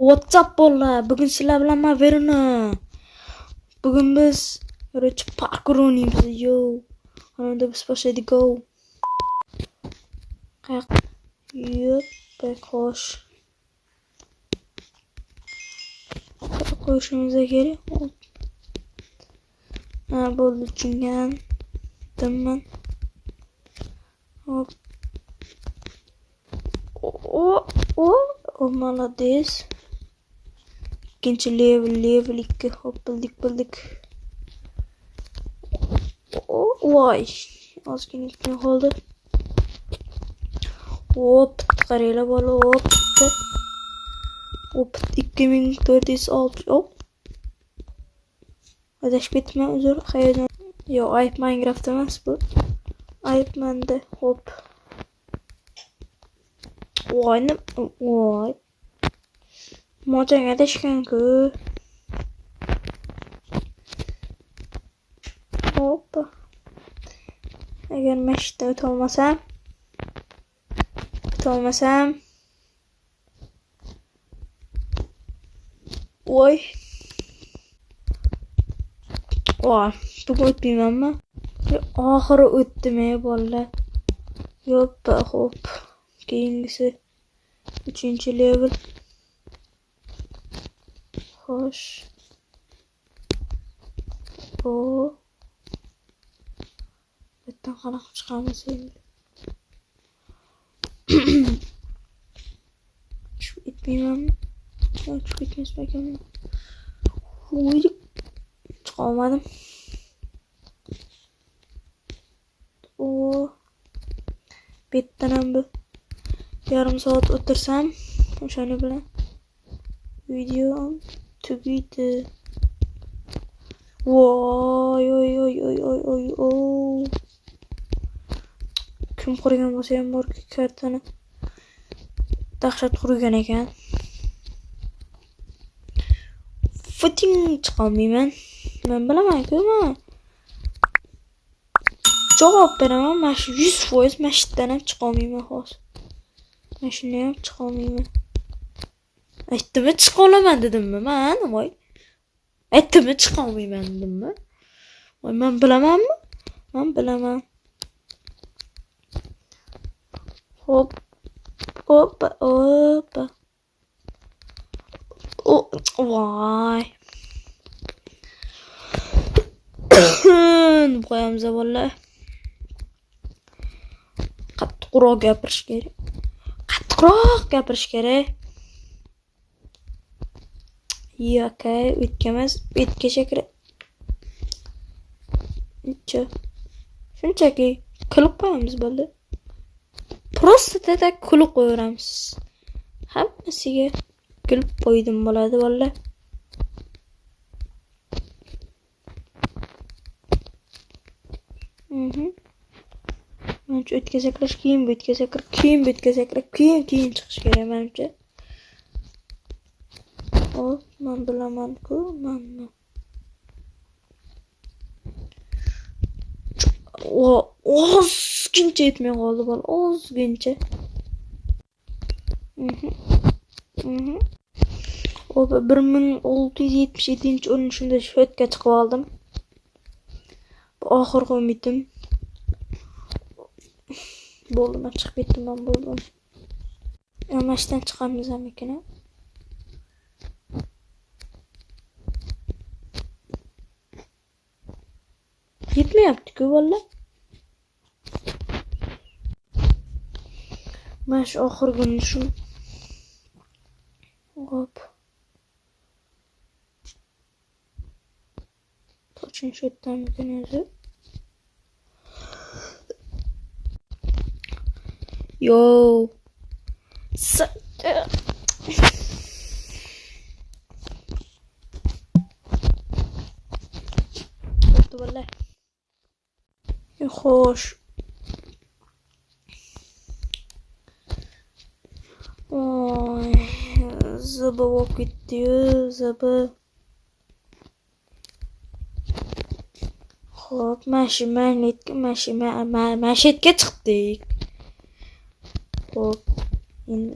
WhatsApp bolalar, bugun sizlar bilan men verini. Bugun biz короче parkour o'ynaymiz. Yo. Unda biz boshlaydik. Go. Qaq. Yop, xo'sh. Qo'yishimiz kerak. Ha, bo'ldi tushungan. Tamam. Hop. O, молодец. Ikkinchi level 2 hop bildik. Voy. Ozgina qoldi. Hop, qaranglar bola, hop. Hop, 2406. Hop. Adashib ketma, uzr. Qayerdan? Yo, ayb Minecraft emas bu. Ayb menda. Hop. Voy. Mojaga adashgan-ku. Hop. Agar mashitdan o'tolmasam. Voy. Bugun o'tmaymanmi? Oxiri o'tdim bolalar. Yoppa, hop. Keyingisi 3-level. Xo'sh. Bitta qanaqa chiqamiz endi. Shu etmaymanmi? Shu ketmasmi ekanman? Voy. Chiqolmadim. Bittan ham bu. Yarim soat o'tirsam, o'shani bilan video tugaydi. Voy. Kim qurgan bo'lsa ham bor kartani. Dahshat qurgan ekan. Footing chiqolmayman. Men bilaman-ku, men. Javob beraman, men 100% mashitdan ham chiqolmayman hozir. Men shuni ham chiqolmayman. Aytdimmi chiqolaman dedimmi men? Voy. Aytdimmi chiqolmayman dedimmi? Voy, men bilamanmi? Men bilaman. Hop. Voy. Qo'yamiz bolalar. Qattiqroq gapirish kerak. Okay, o'tkamas, o'tkacha kerak. Shunchaki kulib qo'yamiz bolalar. Просто tadak kulib qo'yamiz. Hammasiga kulib qo'ydim bo'ladi bolalar. Menimcha o'tkazaklash keyin chiqish kerak menimcha. Men bilaman-ku, menni. Ozgincha yetmay qoldi bola, ozgincha. 1677-o'rin shunda shotga chiqib oldim. Bu oxirgi umidim. Bo'ldi, men chiqib ketdim, men bo'ldim. Mashdan chiqamiz amikini. Yetmayapti-ku vallahi. Men shu oxirgini shu. Hop. To'g'ri shu yerdan o'zi. Yo. Vallahi. Xo'sh. Zıbı olib ketdi-yu, zıbı. Xo'p, mashinga chiqdik. Xo'p, endi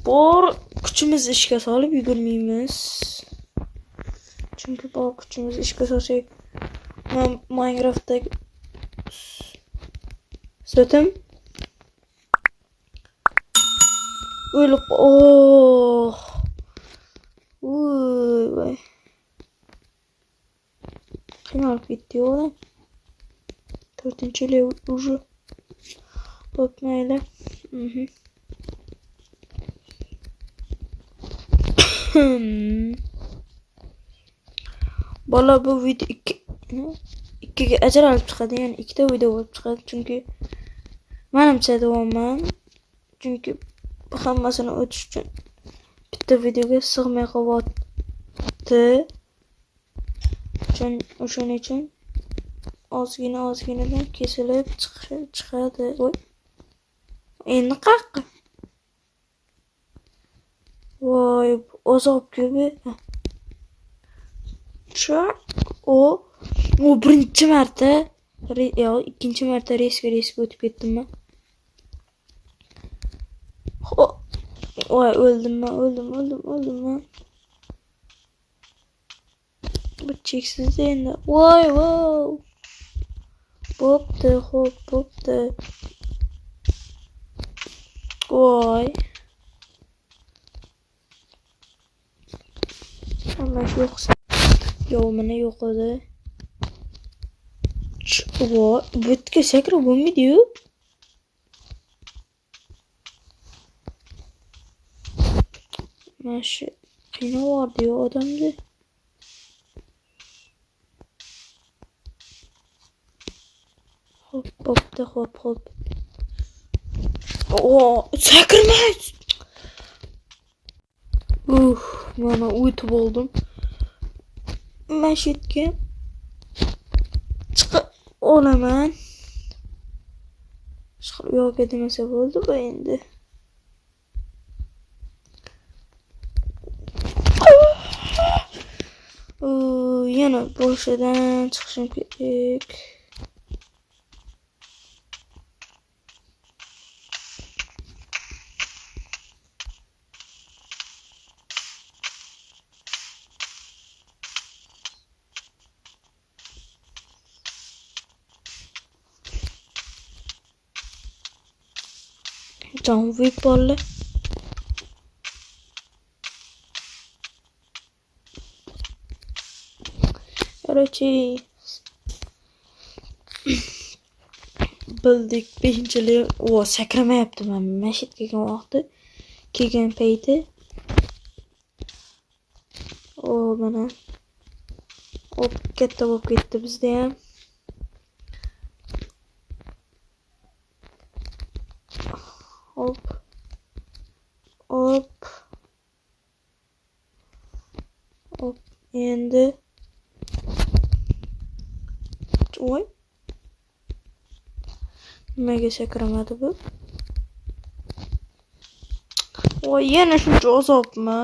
bor kuchimizni ishga solib yugurmaymiz. Chunki bor kuchimizni ishga solsak, Minecraftdagi so'tim o'lib voy. Qiynalib ketdi odam. 4-level уже. Hop, mayli. Bola bu video 2 ga ajralib chiqadi, ya'ni 2 ta video bo'lib chiqadi. Chunki menimcha davoman. Chunki hammasini o'tish uchun bitta videoga sig'may qolyapti. O'shaning uchun ozginadan kesilib chiqadi. Voy. Endi qaqqa. Voy, azob gibi. Chak o birinchi marta, ikkinchi marta reysga o'tib ketdim men. Voy, o'ldim men. Bu cheksiz endi. Voy. Bo'pti. Voy. Allah yo'qsa. Mana yo'q edi. Voy, bitga sakrab bo'lmaydi-yu. Mashi qiynayapti-yu odamni. Hop. Sakrmay. Mana o'tib oldim. Mashitga chiqib olaman. Yo'q demasa bo'ldi bu endi. Yana boshidan chiqishim kerak. John Wick bolla. Короче, bildik 5-yil sakramayapti men mashit kelgan vaqti, kelgan payti. Mana katta bo'lib ketdi bizda ham. Hop. Endi voy. Nimaga sakramadi bu? Voy, yana shuncha azobmi?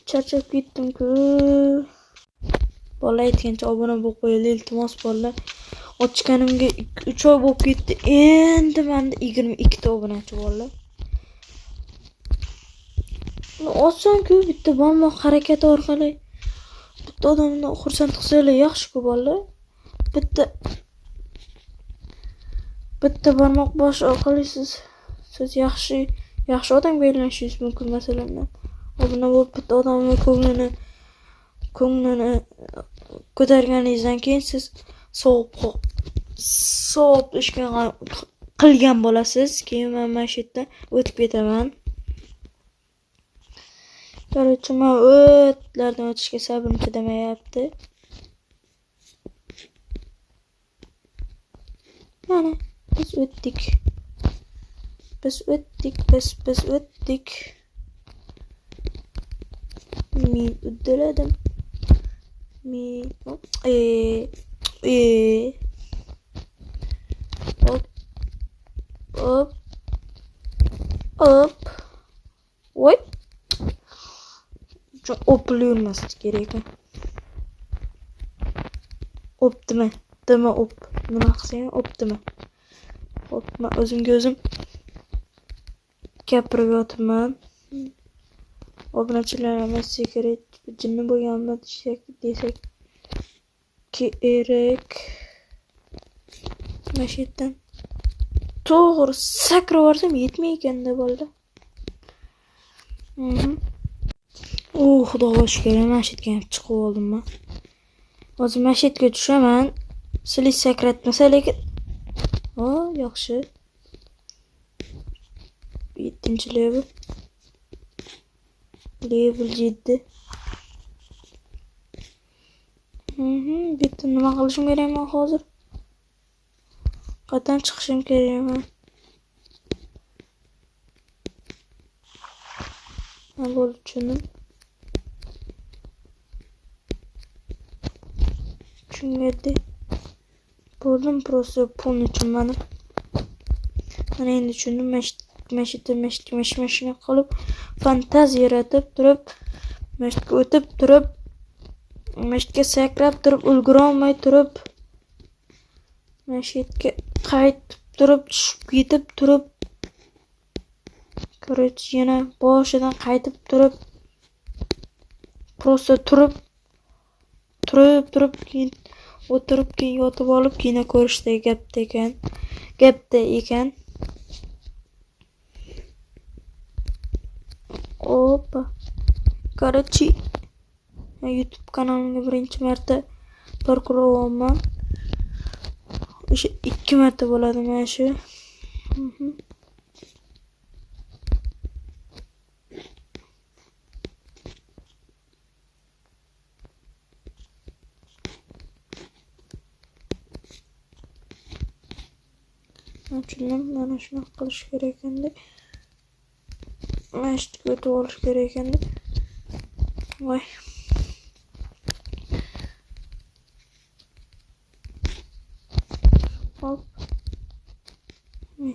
Charchab ketdim-ku. Bola aytgancha obuna bo'lib qo'yinglar, iltimos bolalar. Ochganimga 3 oy bo'lib ketdi. Endi menda 22 ta obunachi bolalar. Oson-ku, bitta barmoq harakati orqali bitta odamni xursand qilsanglar yaxshi-ku bolalar. Bitta barmoq bosh orqali siz yaxshi odamga aylanishingiz mumkin. Masalan, obuna bo'lib bitta odamning ko'nglini ko'targaningizdan keyin siz savob ish qilgan bo'lasiz. Keyin men mana shu yerdan o'tib ketaman. Короче, men o'tlardan o'tishga sabrim chidamayapti. Mana biz o'tdik. Men uddaladim. Hop. Voy. Opluyormas kerak. Opdimi? Nima qilsang opdimi? Hop, men o'zimga o'zim gapirib yotibman. Obunachilarimiz sekret jinni bo'lganmi desak kerak. Mana shu yerdan to'g'ri sakrab yuborsam yetmay ekanda bo'ldi. Xudoga shukr, mana shu yerga chiqib oldim men. Hozir mana shu yerga tushaman. Sizlar sakratmasa lekin yaxshi. 7-level. Level 7. Bitta nima qilishim kerak men hozir? Qayerdan chiqishim kerak men? Men bo'lib tushundim. Tushunganday. Bo'ldim просто pulni tushunmadim. Mana endi tushundim. Mashina qilib fantaziya yaratib turib, mashinaga o'tib turib, mashinaga sakrab turib, ulgura olmay turib, mashinaga qaytib turib, tushib ketib turib, короче, yana boshidan qaytib turib, просто turib, keyin o'tirib, keyin yotib olib, kino ko'rishdagi gapda ekan. Opa. Короче, YouTube kanalimga birinchi marta parkuryapman. O'sha 2 marta bo'ladi mana shu. Tushundim, mana shuni qilish kerak endi. Mana shu o'tib olish kerak endi. Voy. Hop. Mana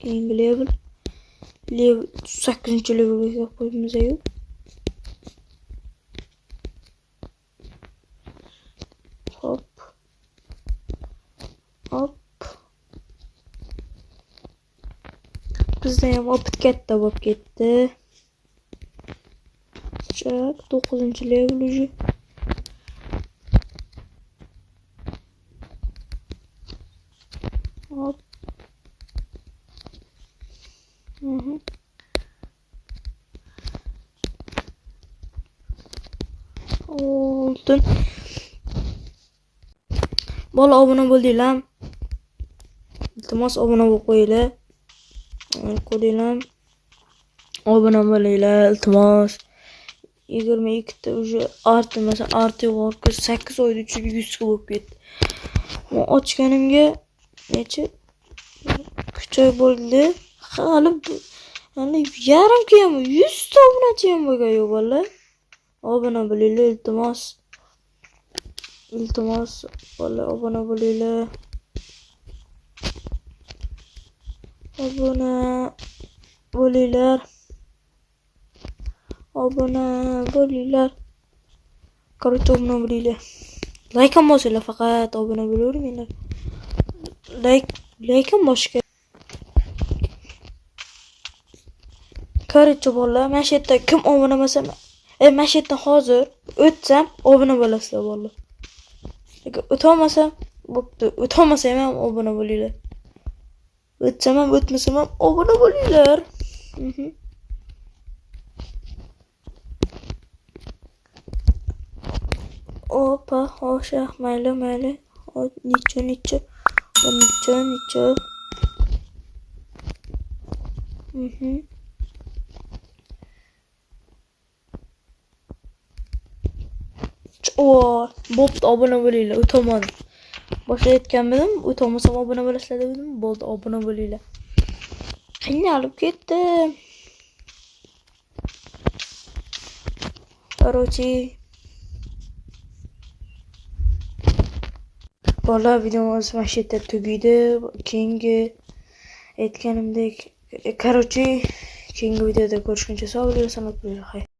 keyingi level 8-levelga qo'yamiz-yu. Hop. Bizda ham opit katta bo'lib ketdi. 9-level уже. Hop. Oltin. Bola obuna bo'ldinglar. Iltimos obuna bo'lib qo'yinglar. Qo'yinglar. Obuna bo'linglar, iltimos. 22 ta уже arti, masalan, arti yo'q, 8 oyda 100 ga bo'lib ketdi. Men ochganimga necha 3 oy bo'ldi. Hali yarim ham 100 ta obunachi ham bo'lgan yo'q bola. Obuna bo'linglar, iltimos. Iltimos, bola obuna bo'linglar. Obuna bo'linglar. Obuna bo'linglar. Короче, obuna bo'linglar. Like ham bosinglar, faqat obuna bo'laveringlar. Like ham bosishga. Короче, bolalar, mana shu yerda kim obuna bo'lsa, mana shu yerdan hozir o'tsam obuna bo'lasizlar bolalar. Agar o'tolmasam, bo'pti. O'tolmasam ham obuna bo'linglar. O'tsam ham o'tmasam ham obuna bo'linglar. Opa, hoşa, mayli. Necha. Bo'pti, obuna bo'linglar. O'tolmadim. Boshqa aytganmidim, o'tolmasam obuna bo'lasizlar dedim. Bo'ldi, obuna bo'linglar. Qiynalib ketdim. Короче, bola videomiz mana shu yerda tugaydi. Keyingi aytganimdek, короче, keyingi videoda ko'rishguncha sog' bo'linglar, salomat bo'linglar.